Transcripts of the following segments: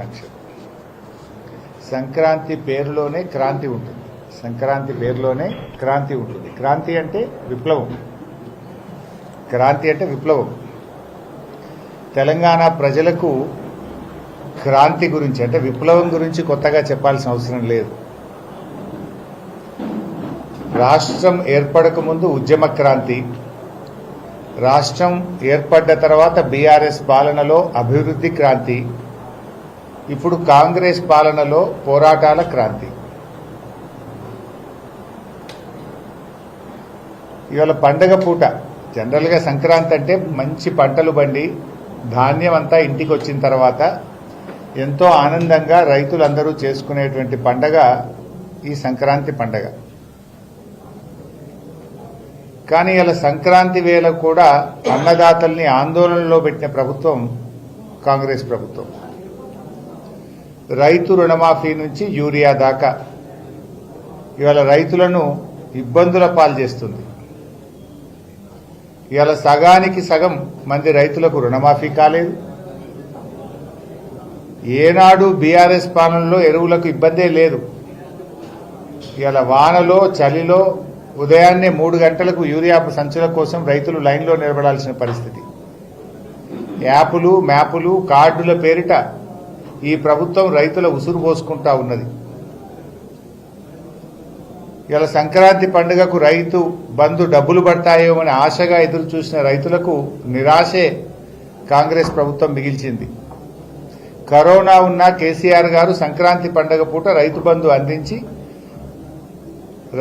శుభాకాంక్షలు. సంక్రాంతి పేరులోనే క్రాంతి ఉంటుంది. సంక్రాంతి పేరులోనే క్రాంతి ఉంటుంది. క్రాంతి అంటే విప్లవం. క్రాంతి అంటే విప్లవం. తెలంగాణ ప్రజలకు క్రాంతి గురించి అంటే విప్లవం గురించి కొత్తగా చెప్పాల్సిన అవసరం లేదు. రాష్ట్రం ఏర్పడక ముందు ఉద్యమ క్రాంతి, రాష్ట్రం ఏర్పడ్డ తర్వాత బీఆర్ఎస్ పాలనలో అభివృద్ధి క్రాంతి, ఇప్పుడు కాంగ్రెస్ పాలనలో పోరాటాల క్రాంతి. ఇవాళ పండగ పూట జనరల్గా సంక్రాంతి అంటే మంచి పంటలు బండి ధాన్యం అంతా ఇంటికి వచ్చిన తర్వాత ఎంతో ఆనందంగా రైతులందరూ చేసుకునేటువంటి పండగ ఈ సంక్రాంతి పండగ. కానీ ఇలా సంక్రాంతి వేళ కూడా అన్నదాతల్ని ఆందోళనలో పెట్టిన ప్రభుత్వం కాంగ్రెస్ ప్రభుత్వం. రైతు రుణమాఫీ నుంచి యూరియా దాకా ఇవాళ రైతులను ఇబ్బందుల పాలు చేస్తుంది. ఇవాళ సగానికి సగం మంది రైతులకు రుణమాఫీ కాలేదు. ఏనాడు బీఆర్ఎస్ పాలనలో ఎరువులకు ఇబ్బందే లేదు. ఇవాళ వానలో చలిలో ఉదయాన్నే 3 గంటలకు యూరియా సంచుల కోసం రైతులు లైన్లో నిలబడాల్సిన పరిస్థితి. యాపులు మ్యాపులు కార్డుల పేరిట ఈ ప్రభుత్వం రైతుల ఉసురు పోసుకుంటా ఉన్నది. ఇలా సంక్రాంతి పండుగకు రైతు బంధు డబ్బులు పడతాయో అని ఆశగా ఎదురు చూసిన రైతులకు నిరాశే కాంగ్రెస్ ప్రభుత్వం మిగిల్చింది. కరోనా ఉన్న కేసీఆర్ గారు సంక్రాంతి పండుగ పూట రైతు బంధు అందించి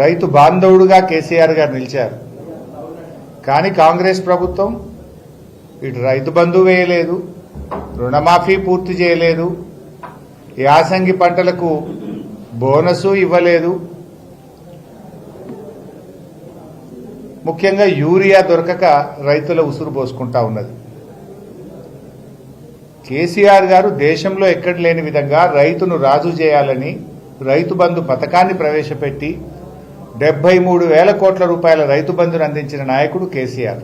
రైతు బాంధవుడుగా కేసీఆర్ గారు నిలిచారు. కానీ కాంగ్రెస్ ప్రభుత్వం ఇటు రైతు బంధు వేయలేదు, రుణమాఫీ పూర్తి చేయలేదు, యాసంగి పంటలకు బోనసు ఇవ్వలేదు. ముఖ్యంగా యూరియా దొరకక రైతుల ఉసురు పోసుకుంటా ఉన్నది. కేసీఆర్ గారు దేశంలో ఎక్కడ లేని విధంగా రైతును రాజు చేయాలని రైతు బంధు పథకాన్ని ప్రవేశపెట్టి 73,000 కోట్ల రూపాయల రైతు బంధును అందించిన నాయకుడు కేసీఆర్.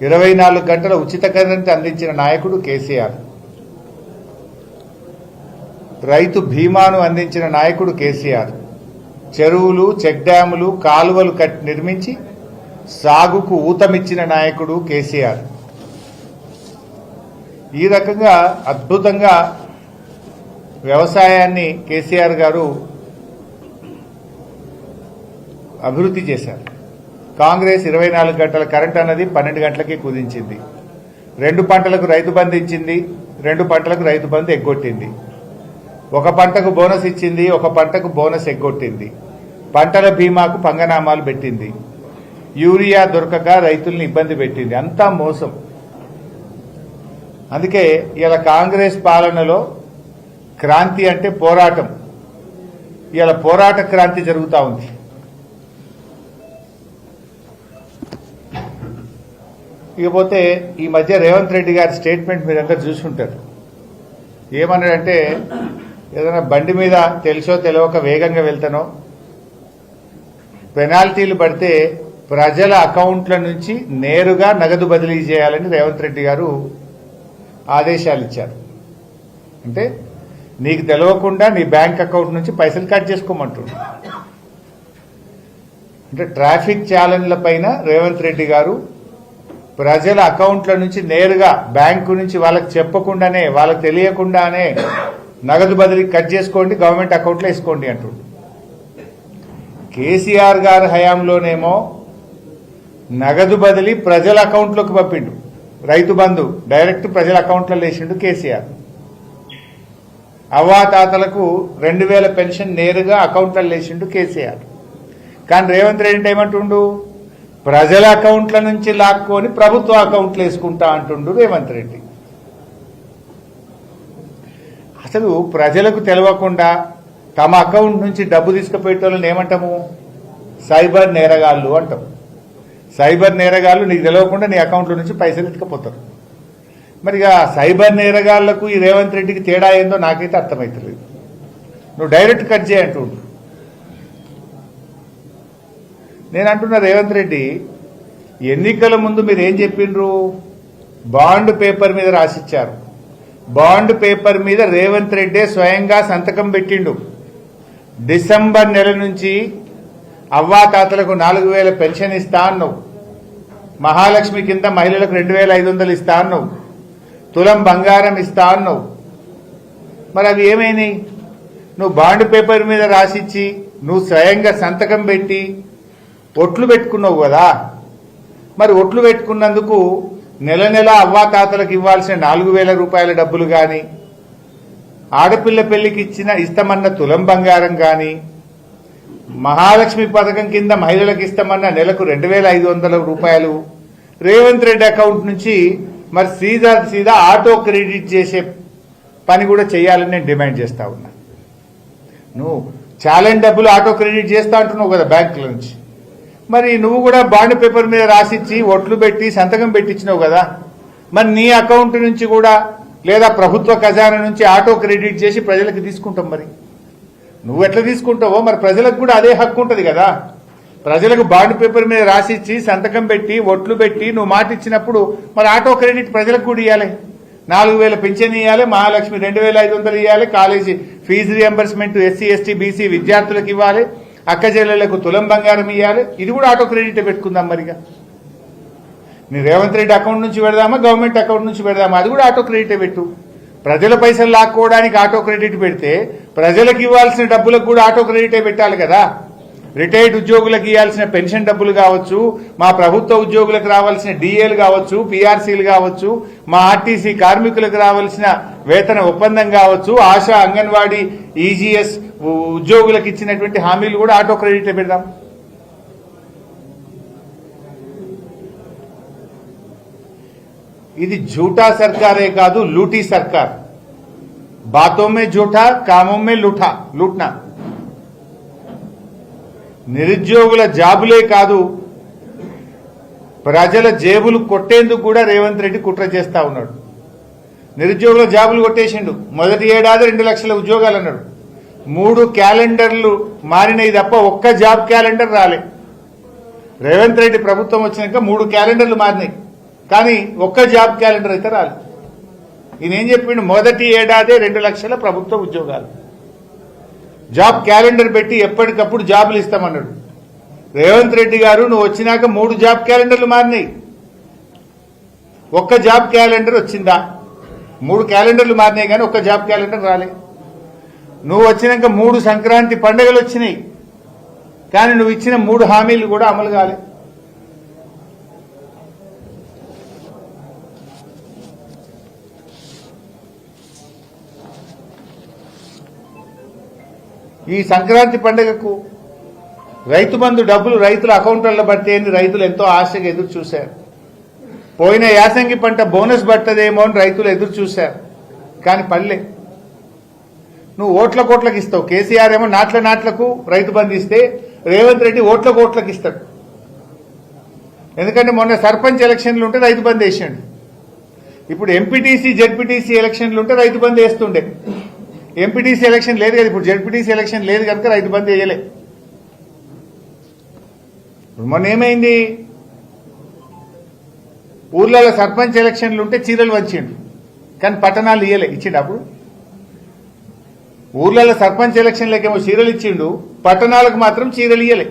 24 గంటల ఉచిత కరెంట్ అందించిన నాయకుడు కేసీఆర్. రైతు బీమాను అందించిన నాయకుడు కేసీఆర్. చెరువులు, చెక్ డ్యాములు, కాలువలు నిర్మించి సాగుకు ఊతమిచ్చిన నాయకుడు కేసీఆర్. ఈ రకంగా అద్భుతంగా వ్యవసాయాన్ని కేసీఆర్ గారు అభివృద్ధి చేశారు. కాంగ్రెస్ 24 గంటల కరెంట్ అన్నది 12 గంటలకి కుదించింది. 2 పంటలకు రైతు బంధు ఇచ్చింది, 2 పంటలకు రైతు బంధు ఎగ్గొట్టింది. ఒక పంటకు బోనస్ ఇచ్చింది, ఒక పంటకు బోనస్ ఎగ్గొట్టింది. పంటల బీమాకు పంగనామాలు పెట్టింది. యూరియా దొరకక రైతుల్ని ఇబ్బంది పెట్టింది. అంతా మోసం. అందుకే ఇలా కాంగ్రెస్ పాలనలో క్రాంతి అంటే పోరాటం. ఇలా పోరాట క్రాంతి జరుగుతూ ఉంది. ఇకపోతే ఈ మధ్య రేవంత్ రెడ్డి గారి స్టేట్మెంట్ మీరందరూ చూసుకుంటారు. ఏమన్నాడంటే, ఏదైనా బండి మీద తెలుసో తెలియక వేగంగా వెళ్తానో పెనాల్టీలు పడితే ప్రజల అకౌంట్ల నుంచి నేరుగా నగదు బదిలీ చేయాలని రేవంత్ రెడ్డి గారు ఆదేశాలు ఇచ్చారు. అంటే నీకు తెలియకుండా నీ బ్యాంక్ అకౌంట్ నుంచి పైసలు కట్ చేసుకోమంటున్నారు. అంటే ట్రాఫిక్ ఛాలెంజ్ల పైన రేవంత్ రెడ్డి గారు ప్రజల అకౌంట్ల నుంచి నేరుగా బ్యాంకు నుంచి వాళ్ళకి చెప్పకుండానే, వాళ్ళకి తెలియకుండానే నగదు బదిలీ కట్ చేసుకోండి, గవర్నమెంట్ అకౌంట్లో వేసుకోండి అంటుండ్రు. కేసీఆర్ గారి హయాంలోనేమో నగదు బదిలీ ప్రజల అకౌంట్లోకి పంపిండు. రైతు బంధు డైరెక్ట్ ప్రజల అకౌంట్లో వేసిండు కేసీఆర్. అవ్వాతాతలకు 2000 పెన్షన్ నేరుగా అకౌంట్లో వేసిండు కేసీఆర్. కానీ రేవంత్ రెడ్డి ఏమంటుండు, ప్రజల అకౌంట్ల నుంచి లాక్కొని ప్రభుత్వ అకౌంట్లు వేసుకుంటా అంటుండు రేవంత్ రెడ్డి. అసలు ప్రజలకు తెలియకుండా తమ అకౌంట్ నుంచి డబ్బు తీసుకుపోయేటోళ్ళని ఏమంటాము? సైబర్ నేరగాళ్ళు అంటాం. సైబర్ నేరగాళ్ళు నీకు తెలియకుండా నీ అకౌంట్ల నుంచి పైసలు ఎత్తుకపోతారు. మరి సైబర్ నేరగాళ్లకు ఈ రేవంత్ రెడ్డికి తేడా ఏందో నాకైతే అర్థమవుతలేదు. నువ్వు డైరెక్ట్ కట్ చేయంటుండు. నేను అంటున్నా, రేవంత్ రెడ్డి ఎన్నికల ముందు మీరు ఏం చెప్పిండ్రు? బాండ్ పేపర్ మీద రాసిచ్చారు. బాండ్ పేపర్ మీద రేవంత్ రెడ్డి స్వయంగా సంతకం పెట్టిండు. డిసెంబర్ నెల నుంచి అవ్వాతాతలకు 4,000 పెన్షన్ ఇస్తా అన్నావు. మహాలక్ష్మి కింద మహిళలకు 2,500 ఇస్తా అన్నావు. తులం బంగారం ఇస్తా అన్నావు. మరి అవి ఏమైనాయి? నువ్వు బాండ్ పేపర్ మీద రాసిచ్చి నువ్వు స్వయంగా సంతకం పెట్టి ఒట్లు పెట్టుకున్నావు కదా. మరి ఒట్లు పెట్టుకున్నందుకు నెల నెల అవ్వాతాతలకు ఇవ్వాల్సిన 4,000 రూపాయల డబ్బులు కానీ, ఆడపిల్ల పెళ్లికి ఇస్తామన్న తులం బంగారం కానీ, మహాలక్ష్మి పథకం కింద మహిళలకు ఇస్తామన్న నెలకు 2,500 రూపాయలు రేవంత్ రెడ్డి అకౌంట్ నుంచి మరి సీదా ఆటో క్రెడిట్ చేసే పని కూడా చేయాలని నేను డిమాండ్ చేస్తా ఉన్నా. నువ్వు ఛాలెంజ్ డబ్బులు ఆటో క్రెడిట్ చేస్తా అంటున్నావు కదా బ్యాంకుల నుంచి. మరి నువ్వు కూడా బాండ్ పేపర్ మీద రాసిచ్చి ఒట్లు పెట్టి సంతకం పెట్టించినావు కదా. మరి నీ అకౌంట్ నుంచి కూడా లేదా ప్రభుత్వ ఖజానా నుంచి ఆటో క్రెడిట్ చేసి ప్రజలకు తీసుకుంటాం. మరి నువ్వు ఎట్లా తీసుకుంటావో మరి ప్రజలకు కూడా అదే హక్కు ఉంటుంది కదా. ప్రజలకు బాండ్ పేపర్ మీద రాసిచ్చి సంతకం పెట్టి ఒట్లు పెట్టి నువ్వు మాట ఇచ్చినప్పుడు మరి ఆటో క్రెడిట్ ప్రజలకు కూడా ఇవ్వాలి. 4,000 పింఛన్ ఇవ్వాలి, మహాలక్ష్మి 2,500 ఇవ్వాలి, college fees reimbursement SC ST BC విద్యార్థులకు ఇవ్వాలి, అక్క చెల్లెళ్లకు తులం బంగారం ఇవ్వాలి. ఇది కూడా ఆటో క్రెడిట్ పెట్టుకుందాం. మరిగా నీ రేవంత్ రెడ్డి అకౌంట్ నుంచి పెడదామా, గవర్నమెంట్ అకౌంట్ నుంచి పెడదామా, అది కూడా ఆటో క్రెడిట్ పెట్టు. ప్రజల పైసలు లాక్కోవడానికి ఆటో క్రెడిట్ పెడితే ప్రజలకు ఇవ్వాల్సిన డబ్బులకు కూడా ఆటో క్రెడిటే పెట్టాలి కదా. రిటైర్డ్ ఉద్యోగులకు ఇవ్వాల్సిన పెన్షన్ డబ్బులు కావచ్చు, మా ప్రభుత్వ ఉద్యోగులకు రావాల్సిన డిఏలు కావచ్చు, పీఆర్సీలు కావచ్చు, మా ఆర్టీసీ కార్మికులకు రావాల్సిన వేతన ఒప్పందం కావచ్చు, ఆశా అంగన్వాడీ ఈజీఎస్ ఉద్యోగులకు ఇచ్చినటువంటి హామీలు కూడా ఆటో క్రెడిట్ పెడదాం. ఇది झूठा సర్కారే కాదు, లూటీ సర్కార్. బాతో మే झूठा, కామో మే లూట్నా. నిరుద్యోగుల జాబులే కాదు, ప్రజల జేబులు కొట్టేందుకు కూడా రేవంత్ రెడ్డి కుట్ర చేస్తా ఉన్నాడు. నిరుద్యోగుల జాబులు కొట్టేసిండు. మొదటి ఏడాది 2 లక్షల ఉద్యోగాలు అన్నాడు. 3 క్యాలెండర్లు మారినాయి తప్ప ఒక్క జాబ్ క్యాలెండర్ రాలే. రేవంత్ రెడ్డి ప్రభుత్వం వచ్చినాక 3 క్యాలెండర్లు మారినాయి, కానీ ఒక్క జాబ్ క్యాలెండర్ అయితే రాలేదు. ఈయన ఏం చెప్పిండు? మొదటి ఏడాదే 2 లక్షల ప్రభుత్వ ఉద్యోగాలు. జాబ్ క్యాలెండర్ పెట్టి ఎప్పటికప్పుడు జాబులు ఇస్తామన్నాడు. రేవంత్ రెడ్డి గారు నువ్వు వచ్చినాక 3 జాబ్ క్యాలెండర్లు మారినాయి, ఒక్క జాబ్ క్యాలెండర్ వచ్చిందా? 3 క్యాలెండర్లు మారినాయి కానీ ఒక్క జాబ్ క్యాలెండర్ రాలే. నువ్వు వచ్చినాక 3 సంక్రాంతి పండుగలు వచ్చినాయి, కానీ నువ్వు ఇచ్చిన 3 హామీలు కూడా అమలు కాలే. ఈ సంక్రాంతి పండుగకు రైతు బంధు డబ్బులు రైతుల అకౌంట్లలో పడితేని రైతులు ఎంతో ఆశగా ఎదురు చూశారు. పోయిన యాసంగి పంట బోనస్ పట్టదేమో అని రైతులు ఎదురు చూశారు, కానీ పల్లె. నువ్వు ఓట్ల కోట్లకు ఇస్తావు. కేసీఆర్ ఏమో నాట్లకు రైతు బంధు ఇస్తే రేవంత్ రెడ్డి ఓట్ల కోట్లకు ఇస్తాడు. ఎందుకంటే మొన్న సర్పంచ్ ఎలక్షన్లు ఉంటే రైతు బంధు వేసాడు. ఇప్పుడు ఎంపీటీసీ జెడ్పీటీసీ ఎలక్షన్లు ఉంటే రైతు బంధు వేస్తుండే. ఎంపీటీసీ ఎలక్షన్ లేదు కదా, ఇప్పుడు జెడ్పీటీసీ ఎలక్షన్ లేదు కనుక రైతు బంధు వేయలే. మొన్న ఏమైంది? ఊర్లలో సర్పంచ్ ఎలక్షన్లు ఉంటే చీరలు వంచిండు, కానీ పట్టణాలు ఇయ్యలే. ఇచ్చిండు అప్పుడు ఊర్లలో సర్పంచ్ ఎలక్షన్లకేమో చీరలు ఇచ్చిండు, పట్టణాలకు మాత్రం చీరలు ఇయ్యలే.